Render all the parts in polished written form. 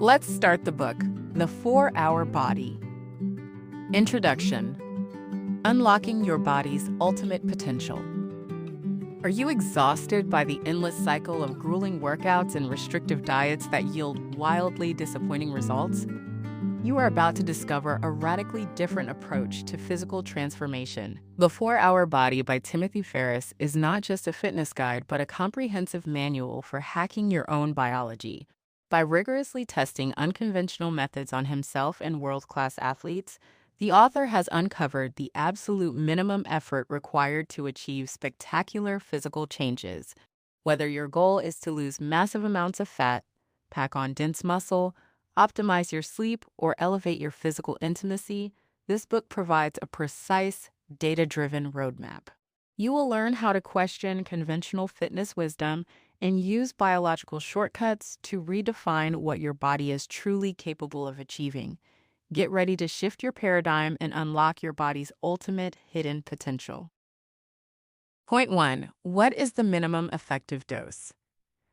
Let's start the book, The 4-Hour Body. Introduction. Unlocking your body's ultimate potential. Are you exhausted by the endless cycle of grueling workouts and restrictive diets that yield wildly disappointing results? You are about to discover a radically different approach to physical transformation. The 4-Hour Body by Timothy Ferriss is not just a fitness guide, but a comprehensive manual for hacking your own biology. By rigorously testing unconventional methods on himself and world-class athletes, the author has uncovered the absolute minimum effort required to achieve spectacular physical changes. Whether your goal is to lose massive amounts of fat, pack on dense muscle, optimize your sleep, or elevate your physical intimacy, this book provides a precise, data-driven roadmap. You will learn how to question conventional fitness wisdom and use biological shortcuts to redefine what your body is truly capable of achieving. Get ready to shift your paradigm and unlock your body's ultimate hidden potential. Point 1. What is the minimum effective dose?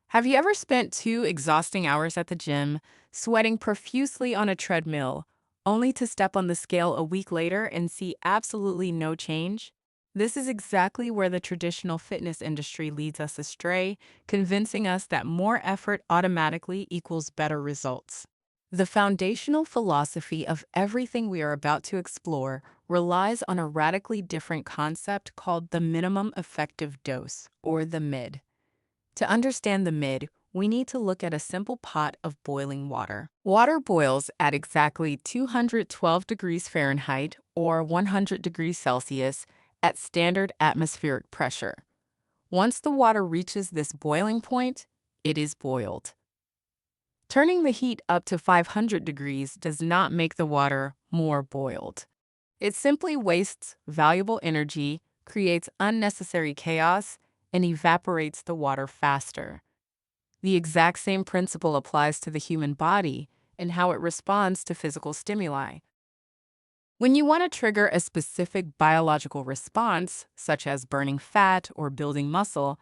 Have you ever spent 2 exhausting hours at the gym, sweating profusely on a treadmill, only to step on the scale a week later and see absolutely no change? This is exactly where the traditional fitness industry leads us astray, convincing us that more effort automatically equals better results. The foundational philosophy of everything we are about to explore relies on a radically different concept called the minimum effective dose, or the MID. To understand the MID, we need to look at a simple pot of boiling water. Water boils at exactly 212 degrees Fahrenheit or 100 degrees Celsius at standard atmospheric pressure. Once the water reaches this boiling point, it is boiled. Turning the heat up to 500 degrees does not make the water more boiled. It simply wastes valuable energy, creates unnecessary chaos, and evaporates the water faster. The exact same principle applies to the human body and how it responds to physical stimuli. When you want to trigger a specific biological response, such as burning fat or building muscle,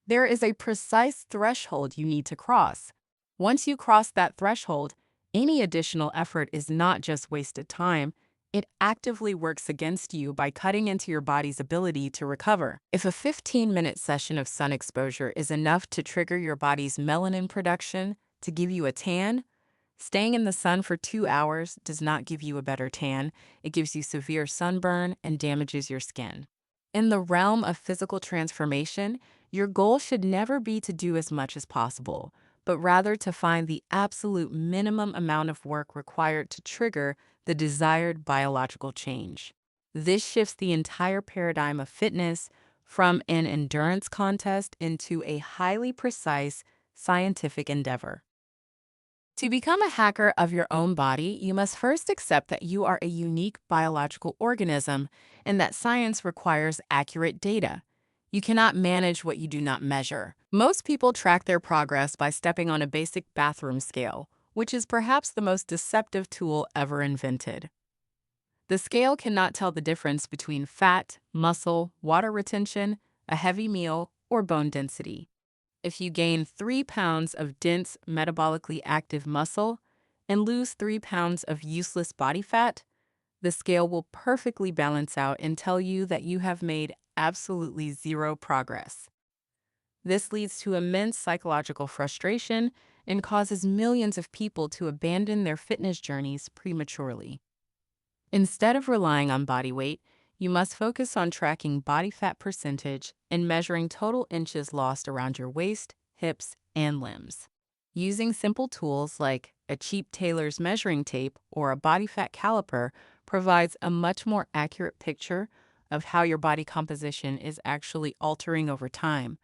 there is a precise threshold you need to cross. Once you cross that threshold, any additional effort is not just wasted time, it actively works against you by cutting into your body's ability to recover. If a 15-minute session of sun exposure is enough to trigger your body's melanin production to give you a tan, staying in the sun for 2 hours does not give you a better tan. It gives you severe sunburn and damages your skin. In the realm of physical transformation, your goal should never be to do as much as possible, but rather to find the absolute minimum amount of work required to trigger the desired biological change. This shifts the entire paradigm of fitness from an endurance contest into a highly precise scientific endeavor. To become a hacker of your own body, you must first accept that you are a unique biological organism and that science requires accurate data. You cannot manage what you do not measure. Most people track their progress by stepping on a basic bathroom scale, which is perhaps the most deceptive tool ever invented. The scale cannot tell the difference between fat, muscle, water retention, a heavy meal, or bone density. If you gain 3 pounds of dense, metabolically active muscle and lose 3 pounds of useless body fat, the scale will perfectly balance out and tell you that you have made absolutely zero progress. This leads to immense psychological frustration and causes millions of people to abandon their fitness journeys prematurely. Instead of relying on body weight, you must focus on tracking body fat percentage and measuring total inches lost around your waist, hips, and limbs. Using simple tools like a cheap tailor's measuring tape or a body fat caliper provides a much more accurate picture of how your body composition is actually altering over time.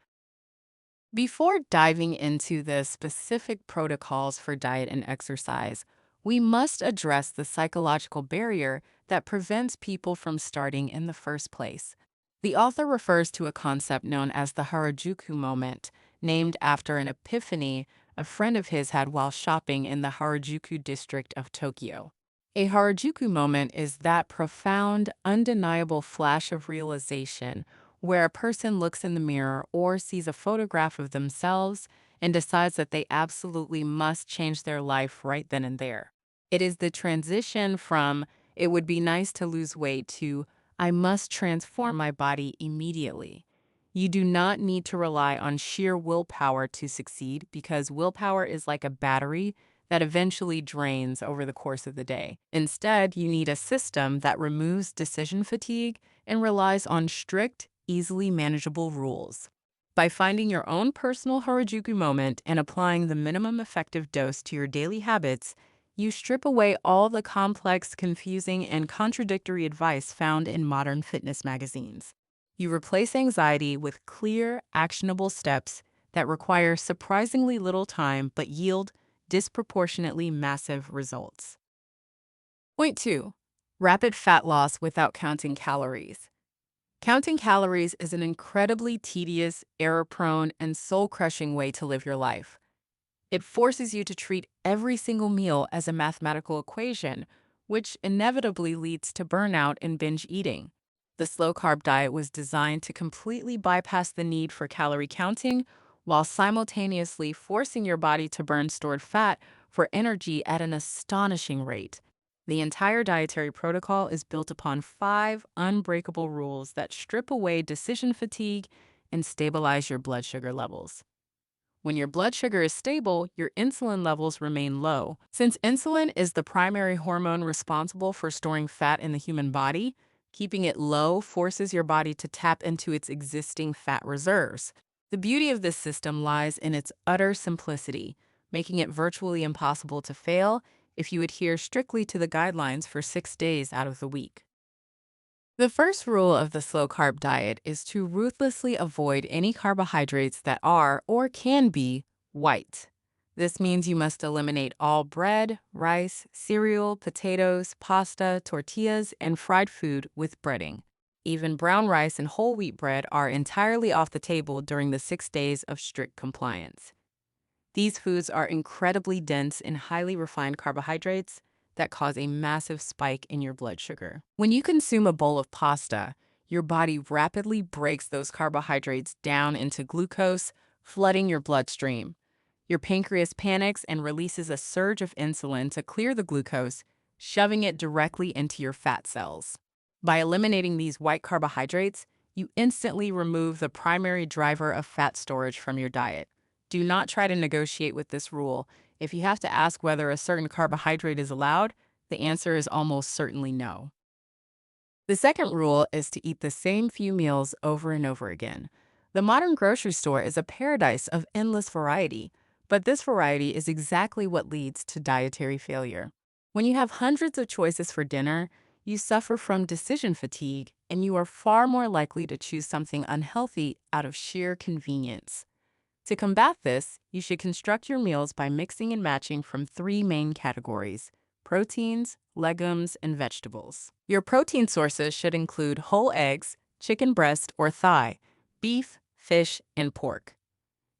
Before diving into the specific protocols for diet and exercise, we must address the psychological barrier that prevents people from starting in the first place. The author refers to a concept known as the Harajuku moment, named after an epiphany a friend of his had while shopping in the Harajuku district of Tokyo. A Harajuku moment is that profound, undeniable flash of realization where a person looks in the mirror or sees a photograph of themselves and decides that they absolutely must change their life right then and there. It is the transition from "it would be nice to lose weight" to "I must transform my body immediately." You do not need to rely on sheer willpower to succeed, because willpower is like a battery that eventually drains over the course of the day. Instead, you need a system that removes decision fatigue and relies on strict, easily manageable rules. By finding your own personal Harajuku moment and applying the minimum effective dose to your daily habits, you strip away all the complex, confusing, and contradictory advice found in modern fitness magazines. You replace anxiety with clear, actionable steps that require surprisingly little time but yield disproportionately massive results. Point 2. Rapid fat loss without counting calories. Counting calories is an incredibly tedious, error-prone, and soul-crushing way to live your life. It forces you to treat every single meal as a mathematical equation, which inevitably leads to burnout and binge eating. The slow-carb diet was designed to completely bypass the need for calorie counting while simultaneously forcing your body to burn stored fat for energy at an astonishing rate. The entire dietary protocol is built upon 5 unbreakable rules that strip away decision fatigue and stabilize your blood sugar levels. When your blood sugar is stable, your insulin levels remain low. Since insulin is the primary hormone responsible for storing fat in the human body, keeping it low forces your body to tap into its existing fat reserves. The beauty of this system lies in its utter simplicity, making it virtually impossible to fail if you adhere strictly to the guidelines for 6 days out of the week. The first rule of the slow carb diet is to ruthlessly avoid any carbohydrates that are or can be white. This means you must eliminate all bread, rice, cereal, potatoes, pasta, tortillas, and fried food with breading. Even brown rice and whole wheat bread are entirely off the table during the 6 days of strict compliance. These foods are incredibly dense in highly refined carbohydrates that cause a massive spike in your blood sugar. When you consume a bowl of pasta, your body rapidly breaks those carbohydrates down into glucose, flooding your bloodstream. Your pancreas panics and releases a surge of insulin to clear the glucose, shoving it directly into your fat cells. By eliminating these white carbohydrates, you instantly remove the primary driver of fat storage from your diet. Do not try to negotiate with this rule. If you have to ask whether a certain carbohydrate is allowed, the answer is almost certainly no. The second rule is to eat the same few meals over and over again. The modern grocery store is a paradise of endless variety, but this variety is exactly what leads to dietary failure. When you have hundreds of choices for dinner, you suffer from decision fatigue, and you are far more likely to choose something unhealthy out of sheer convenience. To combat this, you should construct your meals by mixing and matching from 3 main categories: proteins, legumes, and vegetables. Your protein sources should include whole eggs, chicken breast or thigh, beef, fish, and pork.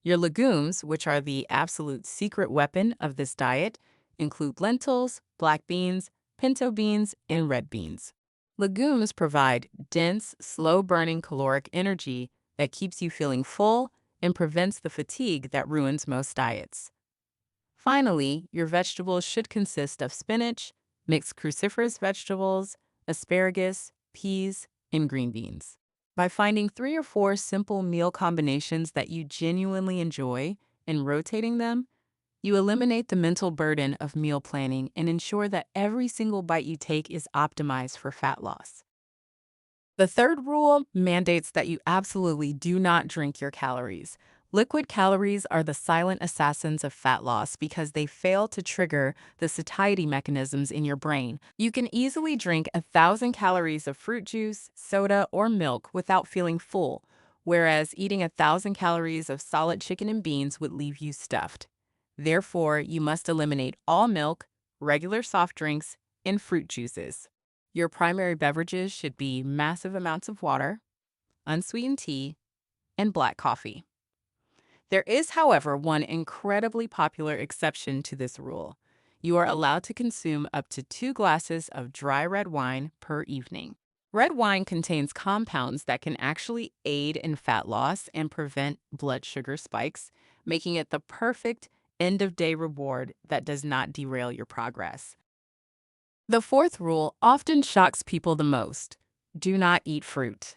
Your legumes, which are the absolute secret weapon of this diet, include lentils, black beans, pinto beans, and red beans. Legumes provide dense, slow-burning caloric energy that keeps you feeling full and prevents the fatigue that ruins most diets. Finally, your vegetables should consist of spinach, mixed cruciferous vegetables, asparagus, peas, and green beans. By finding 3 or 4 simple meal combinations that you genuinely enjoy and rotating them, you eliminate the mental burden of meal planning and ensure that every single bite you take is optimized for fat loss. The third rule mandates that you absolutely do not drink your calories. Liquid calories are the silent assassins of fat loss because they fail to trigger the satiety mechanisms in your brain. You can easily drink 1,000 calories of fruit juice, soda, or milk without feeling full, whereas eating 1,000 calories of solid chicken and beans would leave you stuffed. Therefore, you must eliminate all milk, regular soft drinks, and fruit juices. Your primary beverages should be massive amounts of water, unsweetened tea, and black coffee. There is, however, one incredibly popular exception to this rule. You are allowed to consume up to 2 glasses of dry red wine per evening. Red wine contains compounds that can actually aid in fat loss and prevent blood sugar spikes making it the perfect end-of-day reward that does not derail your progress. The fourth rule often shocks people the most: do not eat fruit.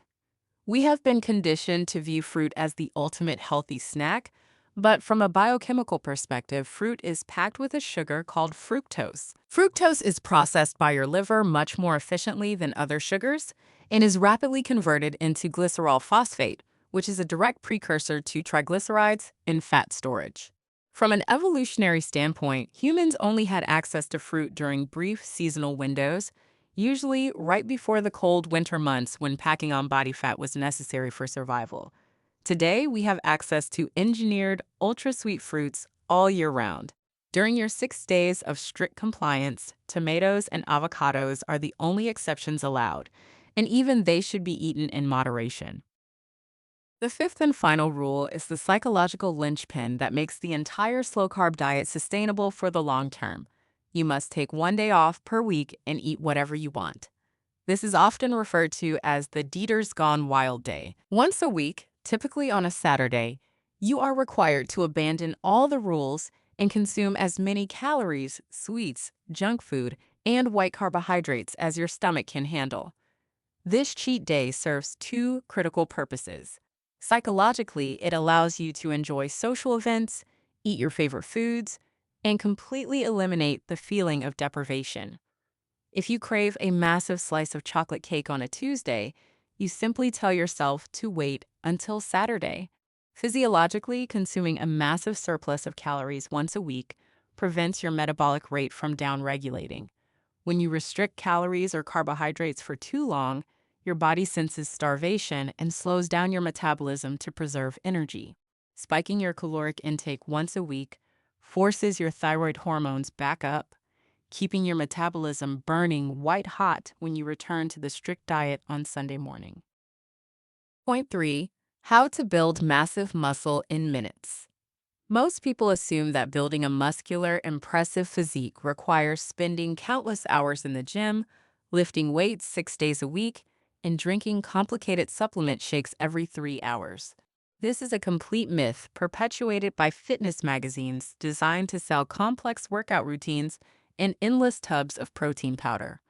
We have been conditioned to view fruit as the ultimate healthy snack, but from a biochemical perspective, fruit is packed with a sugar called fructose. Fructose is processed by your liver much more efficiently than other sugars and is rapidly converted into glycerol phosphate, which is a direct precursor to triglycerides in fat storage. From an evolutionary standpoint, humans only had access to fruit during brief seasonal windows, usually right before the cold winter months when packing on body fat was necessary for survival. Today, we have access to engineered, ultra-sweet fruits all year round. During your 6 days of strict compliance, tomatoes and avocados are the only exceptions allowed, and even they should be eaten in moderation. The fifth and final rule is the psychological linchpin that makes the entire slow-carb diet sustainable for the long term. You must take 1 day off per week and eat whatever you want. This is often referred to as the Dieter's Gone Wild Day. Once a week, typically on a Saturday, you are required to abandon all the rules and consume as many calories, sweets, junk food, and white carbohydrates as your stomach can handle. This cheat day serves two critical purposes. Psychologically, it allows you to enjoy social events, eat your favorite foods, and completely eliminate the feeling of deprivation. If you crave a massive slice of chocolate cake on a Tuesday, you simply tell yourself to wait until Saturday. Physiologically, consuming a massive surplus of calories once a week prevents your metabolic rate from downregulating. When you restrict calories or carbohydrates for too long, your body senses starvation and slows down your metabolism to preserve energy. Spiking your caloric intake once a week forces your thyroid hormones back up, keeping your metabolism burning white hot when you return to the strict diet on Sunday morning. Point 3. How to build massive muscle in minutes. Most people assume that building a muscular, impressive physique requires spending countless hours in the gym, lifting weights 6 days a week, and drinking complicated supplement shakes every 3 hours. This is a complete myth perpetuated by fitness magazines designed to sell complex workout routines and endless tubs of protein powder.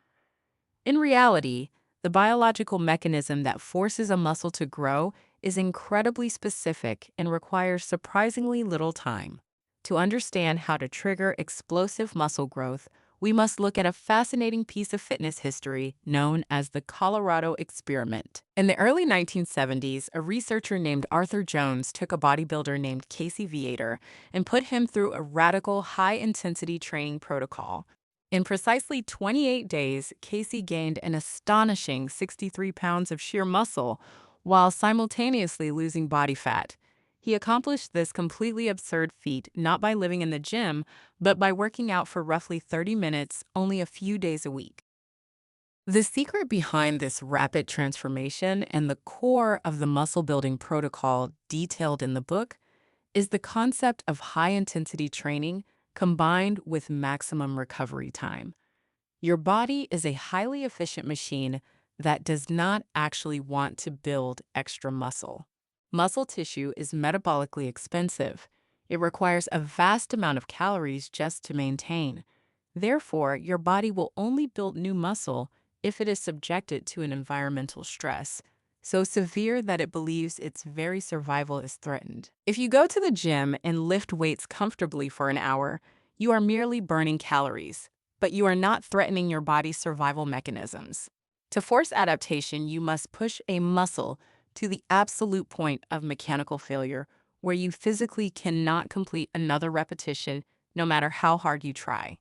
In reality, the biological mechanism that forces a muscle to grow is incredibly specific and requires surprisingly little time. To understand how to trigger explosive muscle growth, we must look at a fascinating piece of fitness history known as the Colorado Experiment. In the early 1970s, a researcher named Arthur Jones took a bodybuilder named Casey Viator and put him through a radical high-intensity training protocol. In precisely 28 days, Casey gained an astonishing 63 pounds of sheer muscle while simultaneously losing body fat. He accomplished this completely absurd feat not by living in the gym, but by working out for roughly 30 minutes only a few days a week. The secret behind this rapid transformation and the core of the muscle building protocol detailed in the book is the concept of high-intensity training combined with maximum recovery time. Your body is a highly efficient machine that does not actually want to build extra muscle. Muscle tissue is metabolically expensive. It requires a vast amount of calories just to maintain. Therefore, your body will only build new muscle if it is subjected to an environmental stress so severe that it believes its very survival is threatened. If you go to the gym and lift weights comfortably for an hour, you are merely burning calories, but you are not threatening your body's survival mechanisms. To force adaptation, you must push a muscle to the absolute point of mechanical failure, where you physically cannot complete another repetition no matter how hard you try.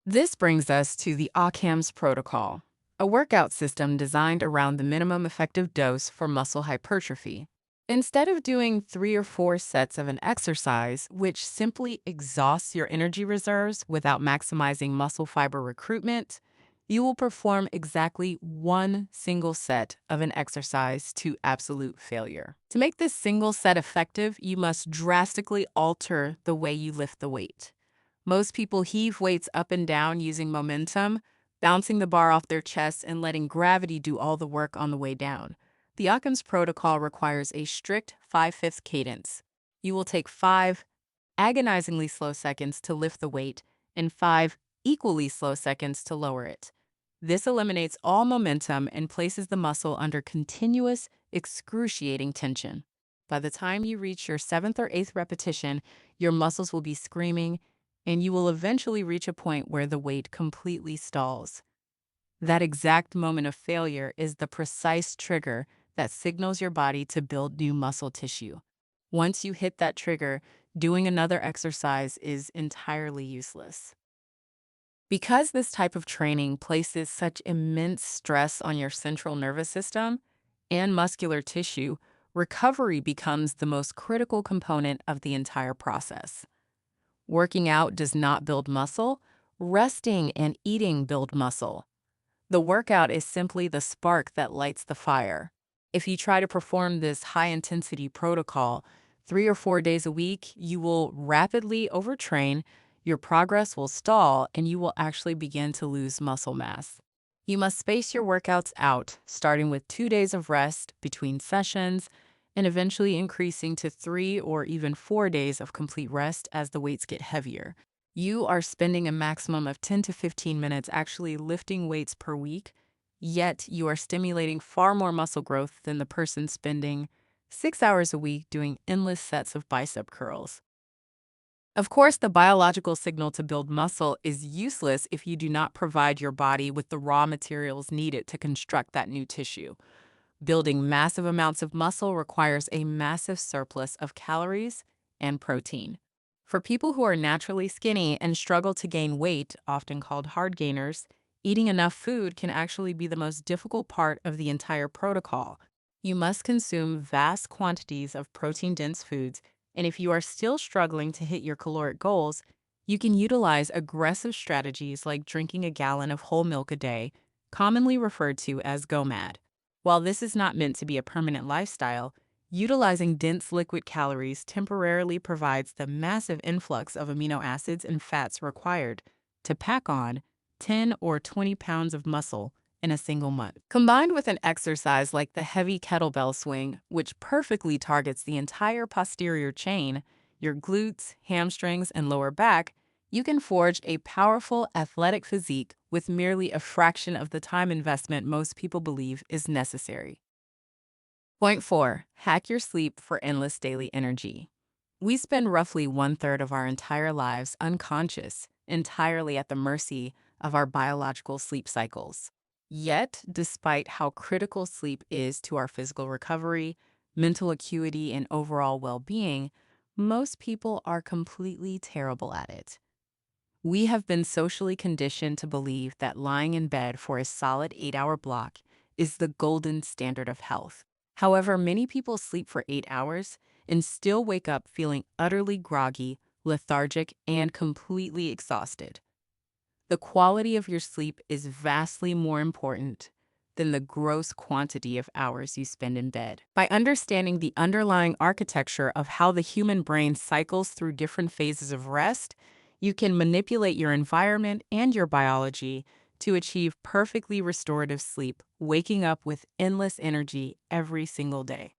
This brings us to the Occam's protocol, a workout system designed around the minimum effective dose for muscle hypertrophy. Instead of doing 3 or 4 sets of an exercise, which simply exhausts your energy reserves without maximizing muscle fiber recruitment, you will perform exactly one single set of an exercise to absolute failure. To make this single set effective, you must drastically alter the way you lift the weight. Most people heave weights up and down using momentum, bouncing the bar off their chest and letting gravity do all the work on the way down. The Occam's protocol requires a strict 5/5 cadence. You will take 5 agonizingly slow seconds to lift the weight and 5 equally slow seconds to lower it. This eliminates all momentum and places the muscle under continuous, excruciating tension. By the time you reach your 7th or 8th repetition, your muscles will be screaming, and you will eventually reach a point where the weight completely stalls. That exact moment of failure is the precise trigger that signals your body to build new muscle tissue. Once you hit that trigger, doing another exercise is entirely useless. Because this type of training places such immense stress on your central nervous system and muscular tissue, recovery becomes the most critical component of the entire process. Working out does not build muscle, resting and eating build muscle. The workout is simply the spark that lights the fire. If you try to perform this high-intensity protocol 3 or 4 days a week, you will rapidly overtrain, your progress will stall, and you will actually begin to lose muscle mass. You must space your workouts out, starting with 2 days of rest between sessions, and eventually increasing to 3 or even 4 days of complete rest as the weights get heavier. You are spending a maximum of 10 to 15 minutes actually lifting weights per week, yet you are stimulating far more muscle growth than the person spending 6 hours a week doing endless sets of bicep curls. Of course, the biological signal to build muscle is useless if you do not provide your body with the raw materials needed to construct that new tissue. Building massive amounts of muscle requires a massive surplus of calories and protein. For people who are naturally skinny and struggle to gain weight, often called hard gainers, eating enough food can actually be the most difficult part of the entire protocol. You must consume vast quantities of protein-dense foods, and if you are still struggling to hit your caloric goals, you can utilize aggressive strategies like drinking a gallon of whole milk a day, commonly referred to as GOMAD. While this is not meant to be a permanent lifestyle, utilizing dense liquid calories temporarily provides the massive influx of amino acids and fats required to pack on 10 or 20 pounds of muscle in a single month. Combined with an exercise like the heavy kettlebell swing, which perfectly targets the entire posterior chain, your glutes, hamstrings, and lower back, you can forge a powerful athletic physique with merely a fraction of the time investment most people believe is necessary. Point 4. Hack your sleep for endless daily energy. We spend roughly 1/3 of our entire lives unconscious, entirely at the mercy of our biological sleep cycles. Yet, despite how critical sleep is to our physical recovery, mental acuity, and overall well-being, most people are completely terrible at it. We have been socially conditioned to believe that lying in bed for a solid 8-hour block is the golden standard of health. However, many people sleep for 8 hours and still wake up feeling utterly groggy, lethargic, and completely exhausted. The quality of your sleep is vastly more important than the gross quantity of hours you spend in bed. By understanding the underlying architecture of how the human brain cycles through different phases of rest, you can manipulate your environment and your biology to achieve perfectly restorative sleep, waking up with endless energy every single day.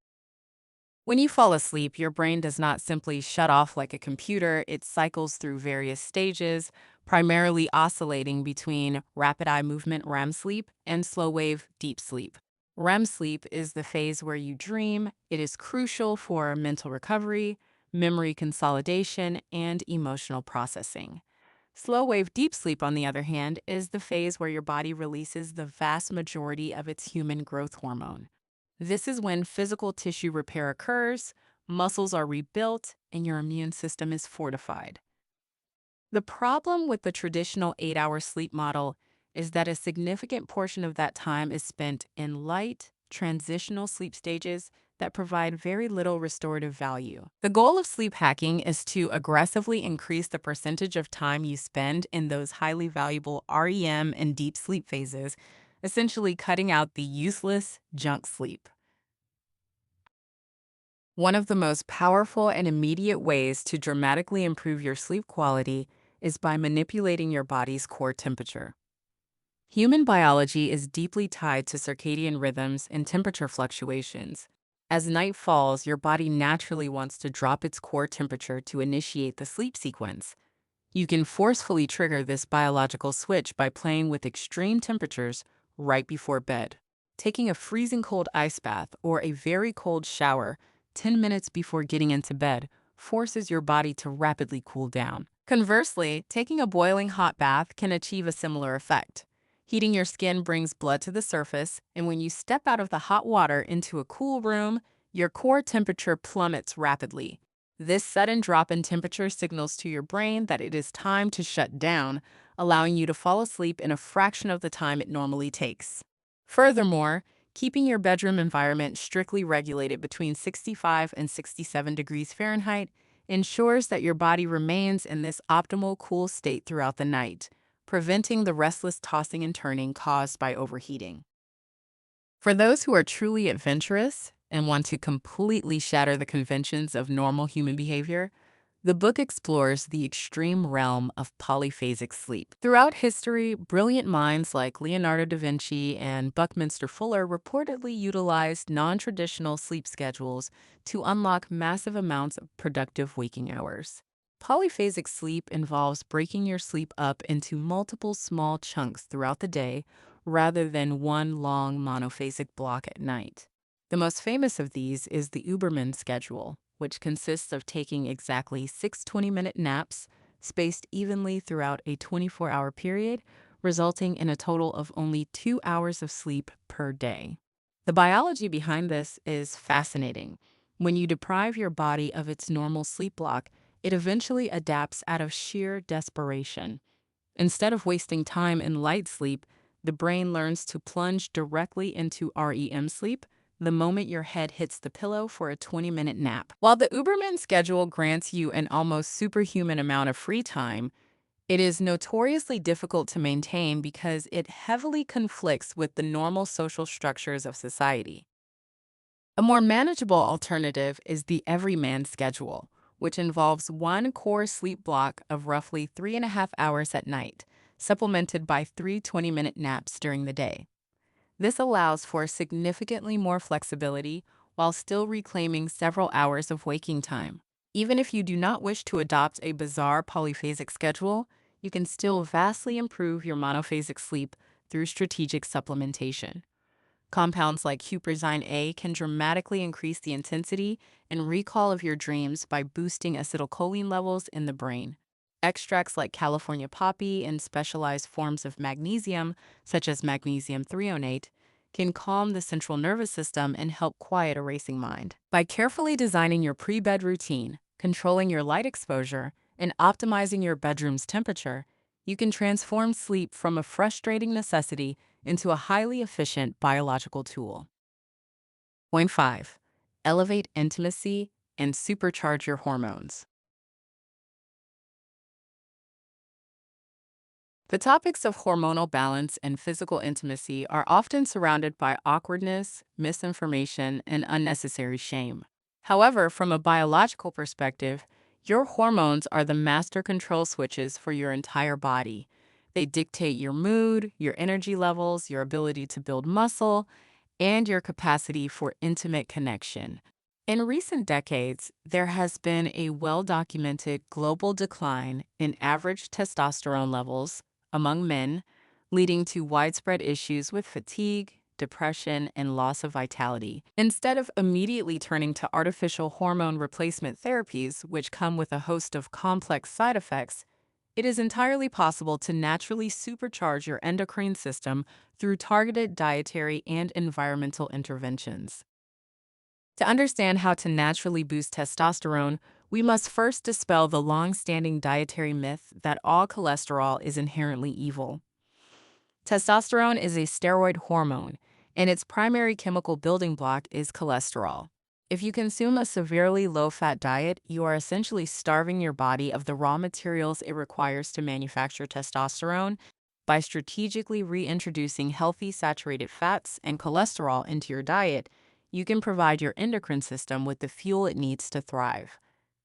When you fall asleep, your brain does not simply shut off like a computer. It cycles through various stages, primarily oscillating between rapid eye movement REM sleep and slow wave deep sleep. REM sleep is the phase where you dream. It is crucial for mental recovery, memory consolidation, and emotional processing. Slow wave deep sleep, on the other hand, is the phase where your body releases the vast majority of its human growth hormone. This is when physical tissue repair occurs, muscles are rebuilt, and your immune system is fortified. The problem with the traditional 8-hour sleep model is that a significant portion of that time is spent in light, transitional sleep stages that provide very little restorative value. The goal of sleep hacking is to aggressively increase the percentage of time you spend in those highly valuable REM and deep sleep phases, essentially cutting out the useless junk sleep. One of the most powerful and immediate ways to dramatically improve your sleep quality is by manipulating your body's core temperature. Human biology is deeply tied to circadian rhythms and temperature fluctuations. As night falls, your body naturally wants to drop its core temperature to initiate the sleep sequence. You can forcefully trigger this biological switch by playing with extreme temperatures right before bed. Taking a freezing cold ice bath or a very cold shower 10 minutes before getting into bed forces your body to rapidly cool down. Conversely, taking a boiling hot bath can achieve a similar effect. Heating your skin brings blood to the surface, and when you step out of the hot water into a cool room, your core temperature plummets rapidly. This sudden drop in temperature signals to your brain that it is time to shut down, allowing you to fall asleep in a fraction of the time it normally takes. Furthermore, keeping your bedroom environment strictly regulated between 65 and 67 degrees Fahrenheit ensures that your body remains in this optimal cool state throughout the night, preventing the restless tossing and turning caused by overheating. For those who are truly adventurous and want to completely shatter the conventions of normal human behavior, the book explores the extreme realm of polyphasic sleep. Throughout history, brilliant minds like Leonardo da Vinci and Buckminster Fuller reportedly utilized non-traditional sleep schedules to unlock massive amounts of productive waking hours. Polyphasic sleep involves breaking your sleep up into multiple small chunks throughout the day rather than one long monophasic block at night. The most famous of these is the Uberman schedule, which consists of taking exactly 6 20-minute naps spaced evenly throughout a 24-hour period, resulting in a total of only 2 hours of sleep per day. The biology behind this is fascinating. When you deprive your body of its normal sleep block, it eventually adapts out of sheer desperation. Instead of wasting time in light sleep, the brain learns to plunge directly into REM sleep the moment your head hits the pillow for a 20-minute nap. While the Uberman schedule grants you an almost superhuman amount of free time, it is notoriously difficult to maintain because it heavily conflicts with the normal social structures of society. A more manageable alternative is the everyman schedule, which involves one core sleep block of roughly 3.5 hours at night, supplemented by 3 20-minute naps during the day. This allows for significantly more flexibility while still reclaiming several hours of waking time. Even if you do not wish to adopt a bizarre polyphasic schedule, you can still vastly improve your monophasic sleep through strategic supplementation. Compounds like huperzine A can dramatically increase the intensity and recall of your dreams by boosting acetylcholine levels in the brain. Extracts like California poppy and specialized forms of magnesium, such as magnesium threonate, can calm the central nervous system and help quiet a racing mind. By carefully designing your pre-bed routine, controlling your light exposure, and optimizing your bedroom's temperature, you can transform sleep from a frustrating necessity into a highly efficient biological tool. Point 5. Elevate intimacy and supercharge your hormones. The topics of hormonal balance and physical intimacy are often surrounded by awkwardness, misinformation, and unnecessary shame. However, from a biological perspective, your hormones are the master control switches for your entire body. They dictate your mood, your energy levels, your ability to build muscle, and your capacity for intimate connection. In recent decades, there has been a well-documented global decline in average testosterone levels among men, leading to widespread issues with fatigue, depression, and loss of vitality. Instead of immediately turning to artificial hormone replacement therapies, which come with a host of complex side effects, it is entirely possible to naturally supercharge your endocrine system through targeted dietary and environmental interventions. To understand how to naturally boost testosterone, we must first dispel the long-standing dietary myth that all cholesterol is inherently evil. Testosterone is a steroid hormone, and its primary chemical building block is cholesterol. If you consume a severely low-fat diet, you are essentially starving your body of the raw materials it requires to manufacture testosterone. By strategically reintroducing healthy saturated fats and cholesterol into your diet, you can provide your endocrine system with the fuel it needs to thrive.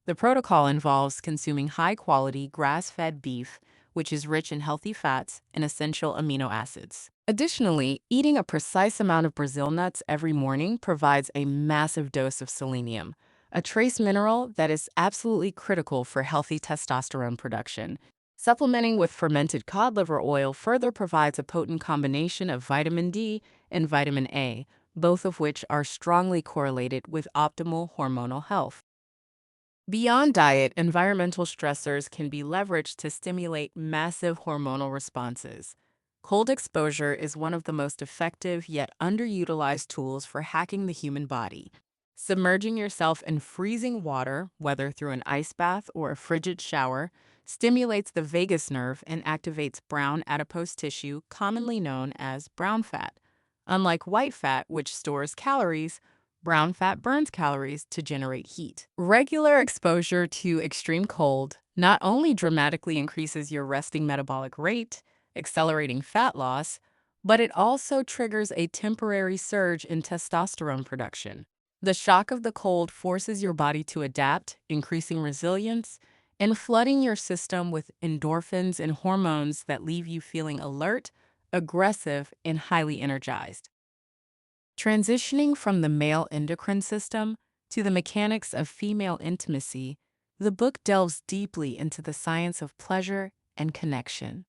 The protocol involves consuming high-quality grass-fed beef, which is rich in healthy fats and essential amino acids. Additionally, eating a precise amount of Brazil nuts every morning provides a massive dose of selenium, a trace mineral that is absolutely critical for healthy testosterone production. Supplementing with fermented cod liver oil further provides a potent combination of vitamin D and vitamin A, both of which are strongly correlated with optimal hormonal health. Beyond diet, environmental stressors can be leveraged to stimulate massive hormonal responses. Cold exposure is one of the most effective yet underutilized tools for hacking the human body. Submerging yourself in freezing water, whether through an ice bath or a frigid shower, stimulates the vagus nerve and activates brown adipose tissue, commonly known as brown fat. Unlike white fat, which stores calories, brown fat burns calories to generate heat. Regular exposure to extreme cold not only dramatically increases your resting metabolic rate, accelerating fat loss, but it also triggers a temporary surge in testosterone production. The shock of the cold forces your body to adapt, increasing resilience and flooding your system with endorphins and hormones that leave you feeling alert, aggressive, and highly energized. Transitioning from the male endocrine system to the mechanics of female intimacy, the book delves deeply into the science of pleasure and connection.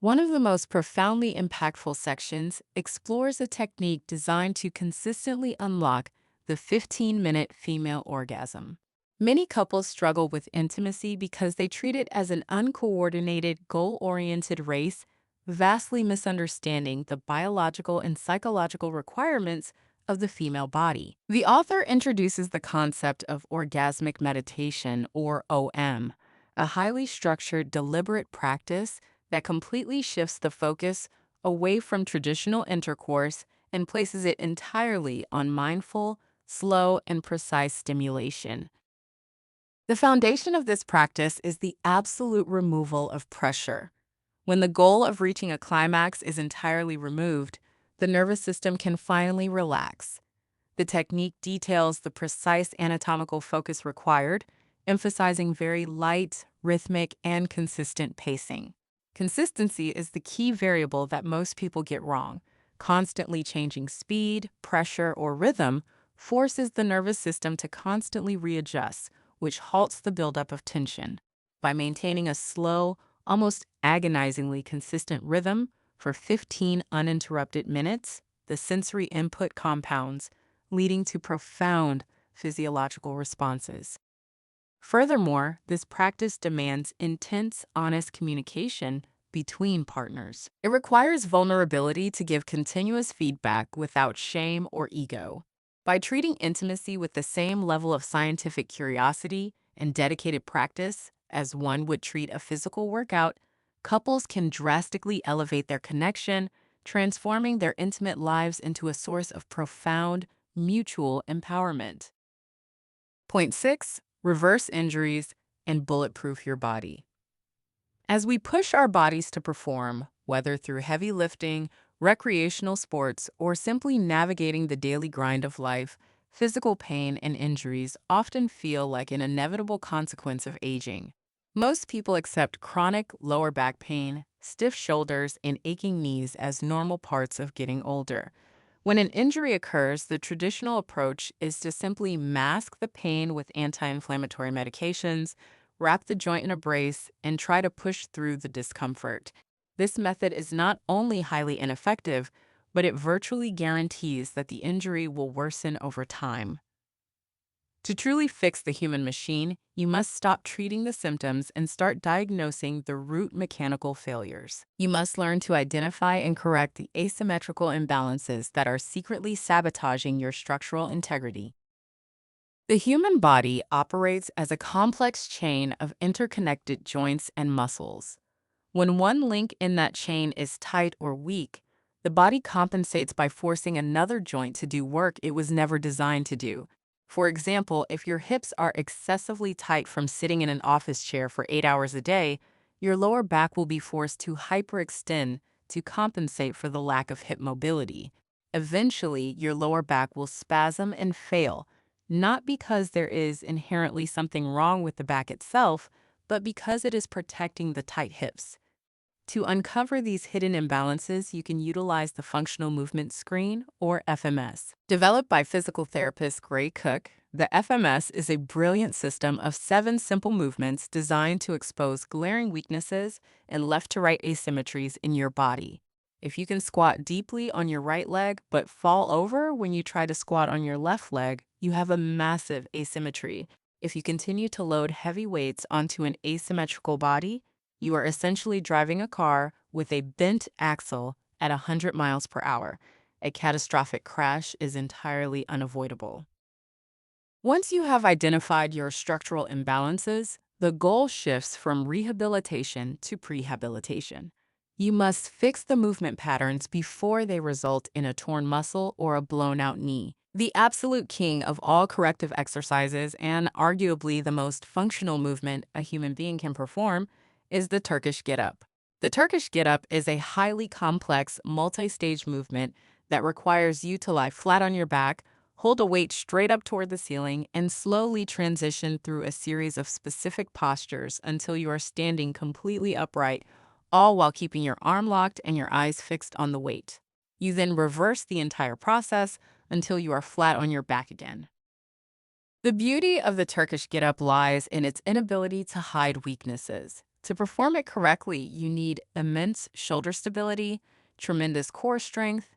One of the most profoundly impactful sections explores a technique designed to consistently unlock the 15-minute female orgasm. Many couples struggle with intimacy because they treat it as an uncoordinated, goal-oriented race, vastly misunderstanding the biological and psychological requirements of the female body. The author introduces the concept of orgasmic meditation, or OM, a highly structured, deliberate practice that completely shifts the focus away from traditional intercourse and places it entirely on mindful, slow, and precise stimulation. The foundation of this practice is the absolute removal of pressure. When the goal of reaching a climax is entirely removed, the nervous system can finally relax. The technique details the precise anatomical focus required, emphasizing very light, rhythmic, and consistent pacing. Consistency is the key variable that most people get wrong. Constantly changing speed, pressure, or rhythm forces the nervous system to constantly readjust, which halts the buildup of tension. By maintaining a slow, almost agonizingly consistent rhythm for 15 uninterrupted minutes, the sensory input compounds, leading to profound physiological responses. Furthermore, this practice demands intense, honest communication between partners. It requires vulnerability to give continuous feedback without shame or ego. By treating intimacy with the same level of scientific curiosity and dedicated practice as one would treat a physical workout, couples can drastically elevate their connection, transforming their intimate lives into a source of profound, mutual empowerment. Point 6. Reverse injuries and bulletproof your body. As we push our bodies to perform, whether through heavy lifting, recreational sports, or simply navigating the daily grind of life, physical pain and injuries often feel like an inevitable consequence of aging. Most people accept chronic lower back pain, stiff shoulders, and aching knees as normal parts of getting older. When an injury occurs, the traditional approach is to simply mask the pain with anti-inflammatory medications, wrap the joint in a brace, and try to push through the discomfort. This method is not only highly ineffective, but it virtually guarantees that the injury will worsen over time. To truly fix the human machine, you must stop treating the symptoms and start diagnosing the root mechanical failures. You must learn to identify and correct the asymmetrical imbalances that are secretly sabotaging your structural integrity. The human body operates as a complex chain of interconnected joints and muscles. When one link in that chain is tight or weak, the body compensates by forcing another joint to do work it was never designed to do. For example, if your hips are excessively tight from sitting in an office chair for 8 hours a day, your lower back will be forced to hyperextend to compensate for the lack of hip mobility. Eventually, your lower back will spasm and fail, not because there is inherently something wrong with the back itself, but because it is protecting the tight hips. To uncover these hidden imbalances, you can utilize the Functional Movement Screen, or FMS. Developed by physical therapist Gray Cook, the FMS is a brilliant system of 7 simple movements designed to expose glaring weaknesses and left-to-right asymmetries in your body. If you can squat deeply on your right leg but fall over when you try to squat on your left leg, you have a massive asymmetry. If you continue to load heavy weights onto an asymmetrical body, you are essentially driving a car with a bent axle at 100 miles per hour. A catastrophic crash is entirely unavoidable. Once you have identified your structural imbalances, the goal shifts from rehabilitation to prehabilitation. You must fix the movement patterns before they result in a torn muscle or a blown out knee. The absolute king of all corrective exercises, and arguably the most functional movement a human being can perform, is the Turkish get-up. The Turkish get-up is a highly complex, multi-stage movement that requires you to lie flat on your back, hold a weight straight up toward the ceiling, and slowly transition through a series of specific postures until you are standing completely upright, all while keeping your arm locked and your eyes fixed on the weight. You then reverse the entire process until you are flat on your back again. The beauty of the Turkish get-up lies in its inability to hide weaknesses. To perform it correctly, you need immense shoulder stability, tremendous core strength,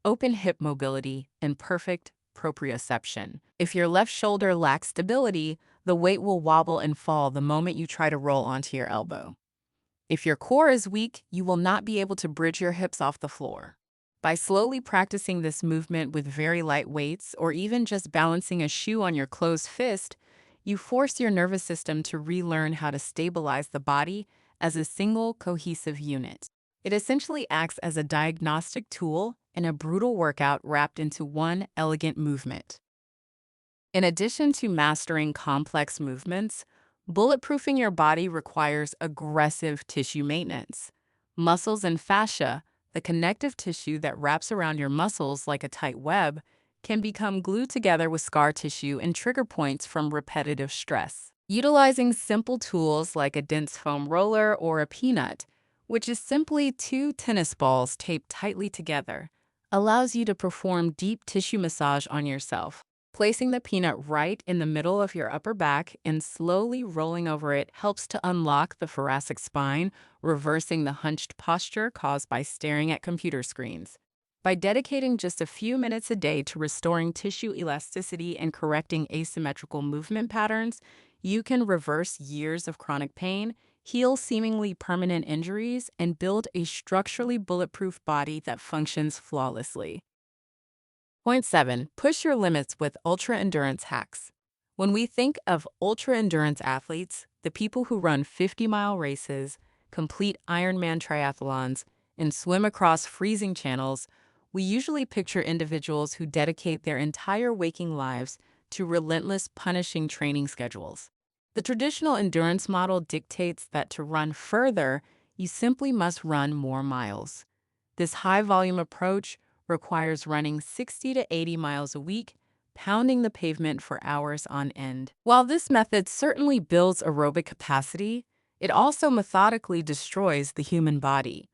open hip mobility, and perfect proprioception. If your left shoulder lacks stability, the weight will wobble and fall the moment you try to roll onto your elbow. If your core is weak, you will not be able to bridge your hips off the floor. By slowly practicing this movement with very light weights, or even just balancing a shoe on your closed fist, you force your nervous system to relearn how to stabilize the body as a single cohesive unit. It essentially acts as a diagnostic tool and a brutal workout wrapped into one elegant movement. In addition to mastering complex movements, bulletproofing your body requires aggressive tissue maintenance. Muscles and fascia, the connective tissue that wraps around your muscles like a tight web, can become glued together with scar tissue and trigger points from repetitive stress. Utilizing simple tools like a dense foam roller or a peanut, which is simply 2 tennis balls taped tightly together, allows you to perform deep tissue massage on yourself. Placing the peanut right in the middle of your upper back and slowly rolling over it helps to unlock the thoracic spine, reversing the hunched posture caused by staring at computer screens. By dedicating just a few minutes a day to restoring tissue elasticity and correcting asymmetrical movement patterns, you can reverse years of chronic pain, heal seemingly permanent injuries, and build a structurally bulletproof body that functions flawlessly. Point 7. Push your limits with ultra-endurance hacks. When we think of ultra-endurance athletes, the people who run 50-mile races, complete Ironman triathlons, and swim across freezing channels, we usually picture individuals who dedicate their entire waking lives to relentless, punishing training schedules. The traditional endurance model dictates that to run further, you simply must run more miles. This high-volume approach requires running 60 to 80 miles a week, pounding the pavement for hours on end. While this method certainly builds aerobic capacity, it also methodically destroys the human body.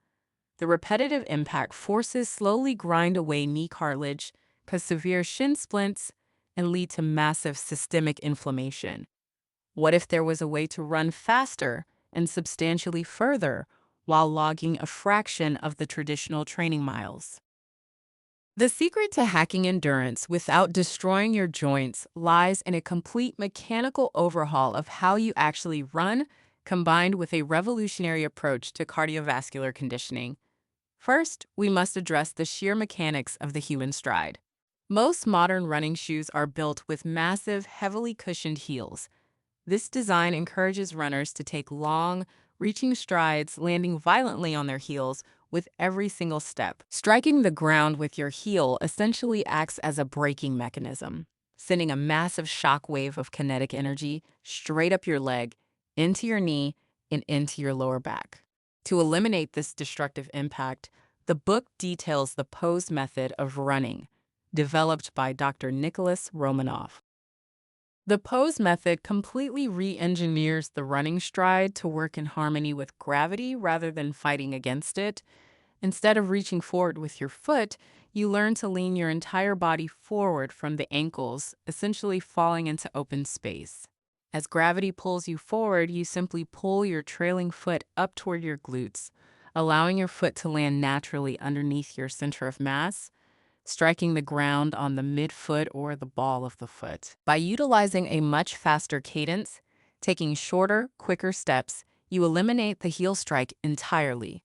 The repetitive impact forces slowly grind away knee cartilage, cause severe shin splints, and lead to massive systemic inflammation. What if there was a way to run faster and substantially further while logging a fraction of the traditional training miles? The secret to hacking endurance without destroying your joints lies in a complete mechanical overhaul of how you actually run, combined with a revolutionary approach to cardiovascular conditioning. First, we must address the sheer mechanics of the human stride. Most modern running shoes are built with massive, heavily cushioned heels. This design encourages runners to take long, reaching strides, landing violently on their heels with every single step. Striking the ground with your heel essentially acts as a braking mechanism, sending a massive shock wave of kinetic energy straight up your leg, into your knee, and into your lower back. To eliminate this destructive impact, the book details the pose method of running, developed by Dr. Nicholas Romanov. The pose method completely re-engineers the running stride to work in harmony with gravity rather than fighting against it. Instead of reaching forward with your foot, you learn to lean your entire body forward from the ankles, essentially falling into open space. As gravity pulls you forward, you simply pull your trailing foot up toward your glutes, allowing your foot to land naturally underneath your center of mass, striking the ground on the midfoot or the ball of the foot. By utilizing a much faster cadence, taking shorter, quicker steps, you eliminate the heel strike entirely.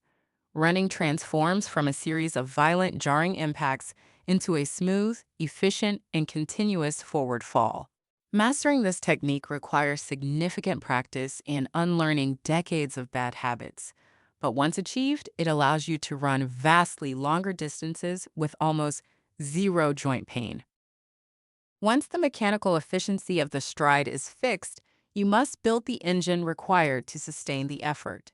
Running transforms from a series of violent, jarring impacts into a smooth, efficient, and continuous forward fall. Mastering this technique requires significant practice and unlearning decades of bad habits. But once achieved, it allows you to run vastly longer distances with almost zero joint pain. Once the mechanical efficiency of the stride is fixed, you must build the engine required to sustain the effort.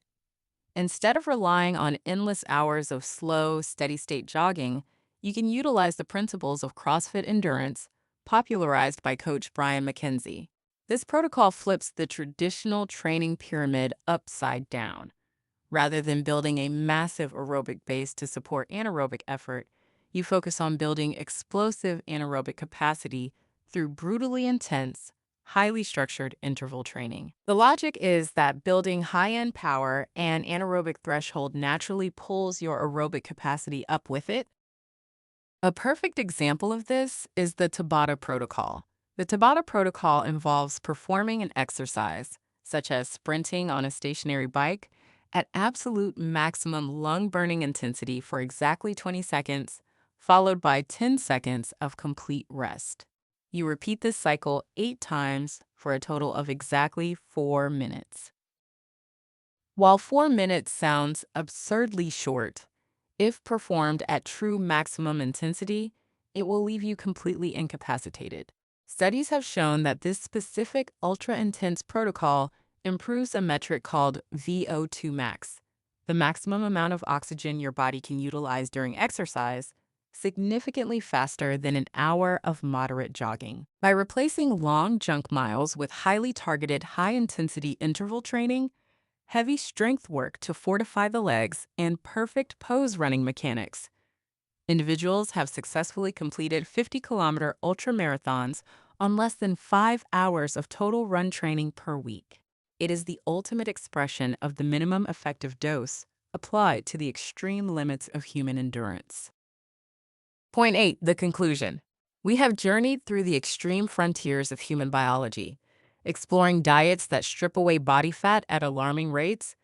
Instead of relying on endless hours of slow, steady-state jogging, you can utilize the principles of CrossFit endurance, popularized by Coach Brian McKenzie. This protocol flips the traditional training pyramid upside down. Rather than building a massive aerobic base to support anaerobic effort, you focus on building explosive anaerobic capacity through brutally intense, highly structured interval training. The logic is that building high-end power and anaerobic threshold naturally pulls your aerobic capacity up with it. A perfect example of this is the Tabata protocol. The Tabata protocol involves performing an exercise, such as sprinting on a stationary bike, at absolute maximum lung-burning intensity for exactly 20 seconds, followed by 10 seconds of complete rest. You repeat this cycle 8 times for a total of exactly 4 minutes. While 4 minutes sounds absurdly short, if performed at true maximum intensity, it will leave you completely incapacitated. Studies have shown that this specific ultra-intense protocol improves a metric called VO2 max, the maximum amount of oxygen your body can utilize during exercise, significantly faster than an hour of moderate jogging. By replacing long junk miles with highly targeted, high-intensity interval training, heavy strength work to fortify the legs, and perfect pose running mechanics, individuals have successfully completed 50-kilometer ultramarathons on less than 5 hours of total run training per week. It is the ultimate expression of the minimum effective dose applied to the extreme limits of human endurance. Point 8, the conclusion. We have journeyed through the extreme frontiers of human biology, exploring diets that strip away body fat at alarming rates,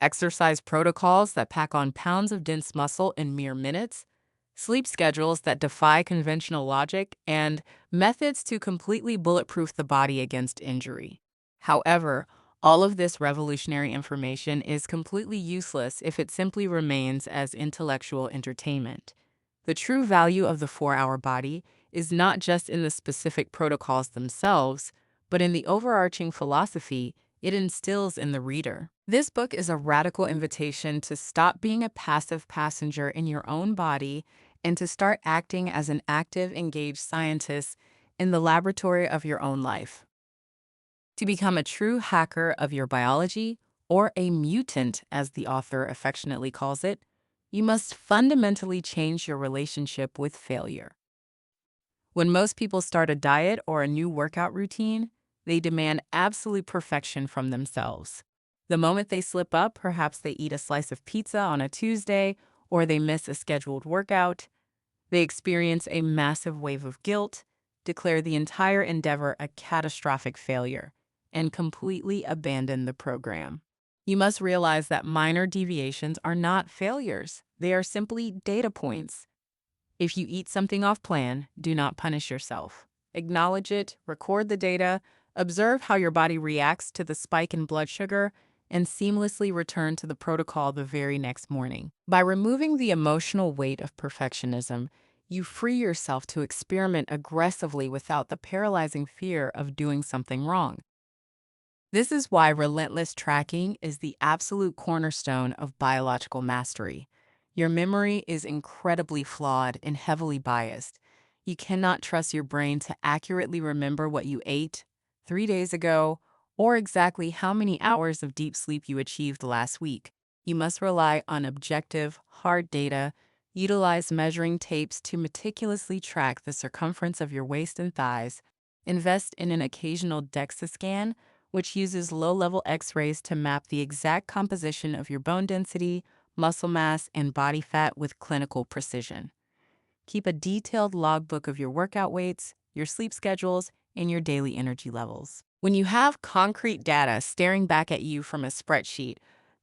exercise protocols that pack on pounds of dense muscle in mere minutes, sleep schedules that defy conventional logic, and methods to completely bulletproof the body against injury. However, all of this revolutionary information is completely useless if it simply remains as intellectual entertainment. The true value of the 4-hour body is not just in the specific protocols themselves, but in the overarching philosophy it instills in the reader. This book is a radical invitation to stop being a passive passenger in your own body and to start acting as an active, engaged scientist in the laboratory of your own life. To become a true hacker of your biology, or a mutant, as the author affectionately calls it, you must fundamentally change your relationship with failure. When most people start a diet or a new workout routine, they demand absolute perfection from themselves. The moment they slip up, perhaps they eat a slice of pizza on a Tuesday or they miss a scheduled workout, they experience a massive wave of guilt, declare the entire endeavor a catastrophic failure, and completely abandon the program. You must realize that minor deviations are not failures. They are simply data points. If you eat something off plan, do not punish yourself. Acknowledge it, record the data, observe how your body reacts to the spike in blood sugar, and seamlessly return to the protocol the very next morning. By removing the emotional weight of perfectionism, you free yourself to experiment aggressively without the paralyzing fear of doing something wrong. This is why relentless tracking is the absolute cornerstone of biological mastery. Your memory is incredibly flawed and heavily biased. You cannot trust your brain to accurately remember what you ate, 3 days ago, or exactly how many hours of deep sleep you achieved last week. You must rely on objective, hard data, utilize measuring tapes to meticulously track the circumference of your waist and thighs, invest in an occasional DEXA scan, which uses low-level X-rays to map the exact composition of your bone density, muscle mass, and body fat with clinical precision. Keep a detailed logbook of your workout weights, your sleep schedules, and your daily energy levels. When you have concrete data staring back at you from a spreadsheet,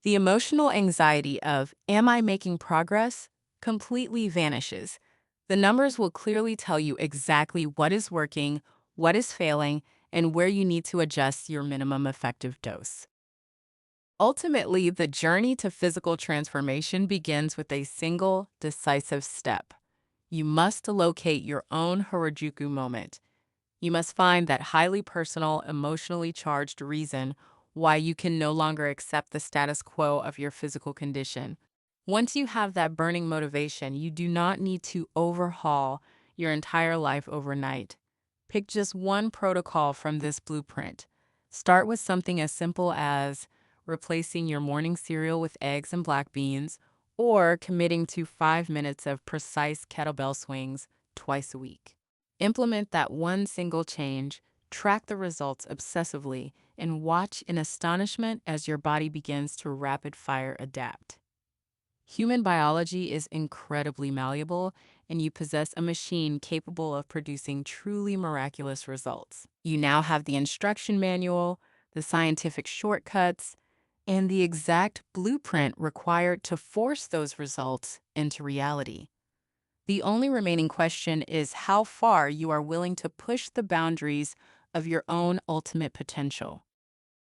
the emotional anxiety of, am I making progress, completely vanishes. The numbers will clearly tell you exactly what is working, what is failing, and where you need to adjust your minimum effective dose. Ultimately, the journey to physical transformation begins with a single, decisive step. You must locate your own Harajuku moment. You must find that highly personal, emotionally charged reason why you can no longer accept the status quo of your physical condition. Once you have that burning motivation, you do not need to overhaul your entire life overnight. Pick just one protocol from this blueprint. Start with something as simple as replacing your morning cereal with eggs and black beans, or committing to 5 minutes of precise kettlebell swings twice a week. Implement that one single change, track the results obsessively, and watch in astonishment as your body begins to rapid fire adapt. Human biology is incredibly malleable, and you possess a machine capable of producing truly miraculous results. You now have the instruction manual, the scientific shortcuts, and the exact blueprint required to force those results into reality. The only remaining question is how far you are willing to push the boundaries of your own ultimate potential.